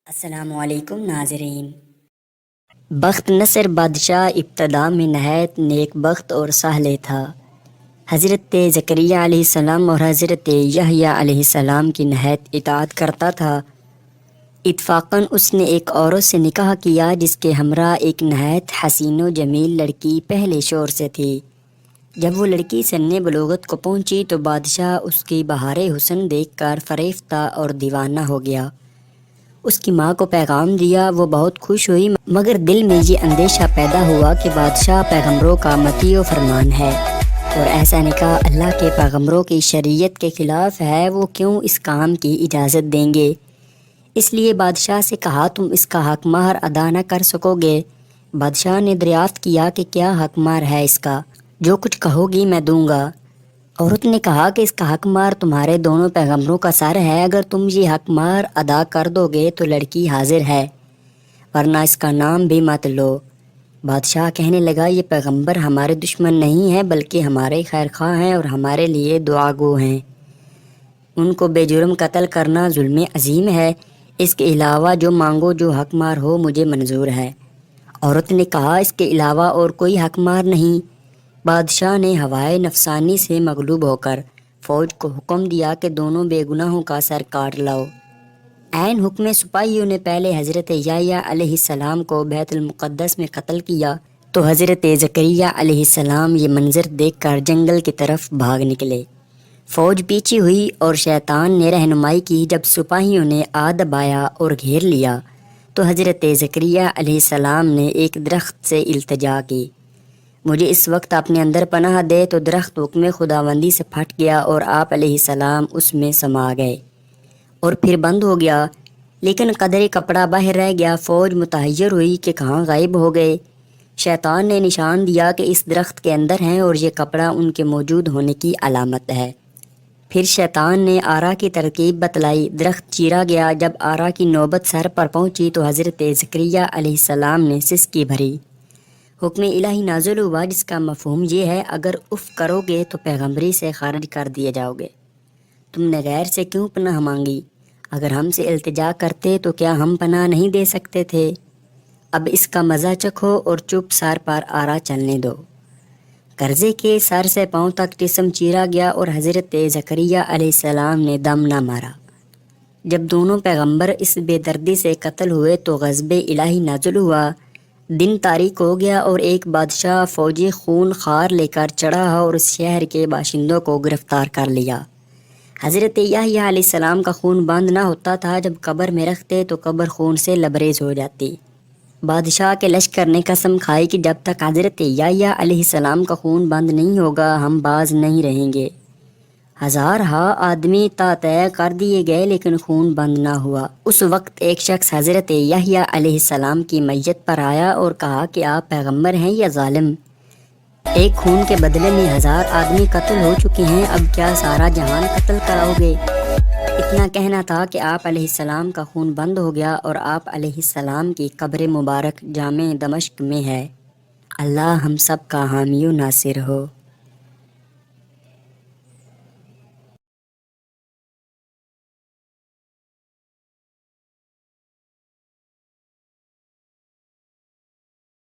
السلام علیکم ناظرین۔ بخت نصر بادشاہ ابتدا میں نہایت نیک بخت اور صالح تھا۔ حضرت زکریا علیہ السلام اور حضرت یحییٰ علیہ السلام کی نہایت اطاعت کرتا تھا۔ اتفاقاً اس نے ایک عورت سے نکاح کیا جس کے ہمراہ ایک نہایت حسین و جمیل لڑکی پہلے شوہر سے تھی۔ جب وہ لڑکی سن بلوغت کو پہنچی تو بادشاہ اس کی بہار حسن دیکھ کر فریفتہ اور دیوانہ ہو گیا۔ اس کی ماں کو پیغام دیا، وہ بہت خوش ہوئی، مگر دل میں یہ اندیشہ پیدا ہوا کہ بادشاہ پیغمبروں کا مطیع و فرمان ہے اور ایسا نکاح اللہ کے پیغمبروں کی شریعت کے خلاف ہے، وہ کیوں اس کام کی اجازت دیں گے؟ اس لیے بادشاہ سے کہا تم اس کا حق مہر ادا نہ کر سکو گے۔ بادشاہ نے دریافت کیا کہ کیا حق مہر ہے اس کا؟ جو کچھ کہو گی میں دوں گا۔ عورت نے کہا کہ اس کا حق مہر تمہارے دونوں پیغمبروں کا سر ہے، اگر تم یہ حق مہر ادا کر دو گے تو لڑکی حاضر ہے، ورنہ اس کا نام بھی مت لو۔ بادشاہ کہنے لگا یہ پیغمبر ہمارے دشمن نہیں ہیں بلکہ ہمارے خیر خواہ ہیں اور ہمارے لیے دعا گو ہیں۔ ان کو بے جرم قتل کرنا ظلم عظیم ہے، اس کے علاوہ جو مانگو جو حق مہر ہو مجھے منظور ہے۔ عورت نے کہا اس کے علاوہ اور کوئی حق مہر نہیں۔ بادشاہ نے ہوائے نفسانی سے مغلوب ہو کر فوج کو حکم دیا کہ دونوں بے گناہوں کا سر کاٹ لاؤ۔ عین حکم سپاہیوں نے پہلے حضرت یحییٰ علیہ السلام کو بیت المقدس میں قتل کیا تو حضرت زکریا علیہ السلام یہ منظر دیکھ کر جنگل کی طرف بھاگ نکلے۔ فوج پیچھے ہوئی اور شیطان نے رہنمائی کی۔ جب سپاہیوں نے آ دبایا اور گھیر لیا تو حضرت زکریا علیہ السلام نے ایک درخت سے التجا کی، مجھے اس وقت اپنے اندر پناہ دے، تو درخت حکم خداوندی سے پھٹ گیا اور آپ علیہ السلام اس میں سما گئے اور پھر بند ہو گیا، لیکن قدرے کپڑا باہر رہ گیا۔ فوج متحیر ہوئی کہ کہاں غائب ہو گئے۔ شیطان نے نشان دیا کہ اس درخت کے اندر ہیں اور یہ کپڑا ان کے موجود ہونے کی علامت ہے۔ پھر شیطان نے آرا کی ترکیب بتلائی، درخت چیرا گیا۔ جب آرا کی نوبت سر پر پہنچی تو حضرت زکریا علیہ السلام نے سسکی بھری۔ حکم الہی نازل ہوا جس کا مفہوم یہ ہے اگر اف کرو گے تو پیغمبری سے خارج کر دیے جاؤ گے۔ تم نے غیر سے کیوں پناہ مانگی؟ اگر ہم سے التجا کرتے تو کیا ہم پناہ نہیں دے سکتے تھے؟ اب اس کا مزہ چکھو اور چپ سر پر آرا چلنے دو۔ قرضے کے سر سے پاؤں تک جسم چیرا گیا اور حضرت زکریا علیہ السلام نے دم نہ مارا۔ جب دونوں پیغمبر اس بے دردی سے قتل ہوئے تو غضب الہی نازل ہوا۔ دن تاریک ہو گیا اور ایک بادشاہ فوجی خون خوار لے کر چڑھا اور اس شہر کے باشندوں کو گرفتار کر لیا۔ حضرت یحییٰ علیہ السلام کا خون بند نہ ہوتا تھا، جب قبر میں رکھتے تو قبر خون سے لبریز ہو جاتی۔ بادشاہ کے لشکر نے قسم کھائی کہ جب تک حضرت یحییٰ علیہ السلام کا خون بند نہیں ہوگا ہم باز نہیں رہیں گے۔ ہزارہا آدمی طے کر دیے گئے لیکن خون بند نہ ہوا۔ اس وقت ایک شخص حضرت یحییٰ علیہ السلام کی میت پر آیا اور کہا کہ آپ پیغمبر ہیں یا ظالم؟ ایک خون کے بدلے میں 1000 آدمی قتل ہو چکے ہیں، اب کیا سارا جہان قتل کراؤ گے؟ اتنا کہنا تھا کہ آپ علیہ السلام کا خون بند ہو گیا اور آپ علیہ السلام کی قبر مبارک جامع دمشق میں ہے۔ اللہ ہم سب کا حامی و ناصر ہو۔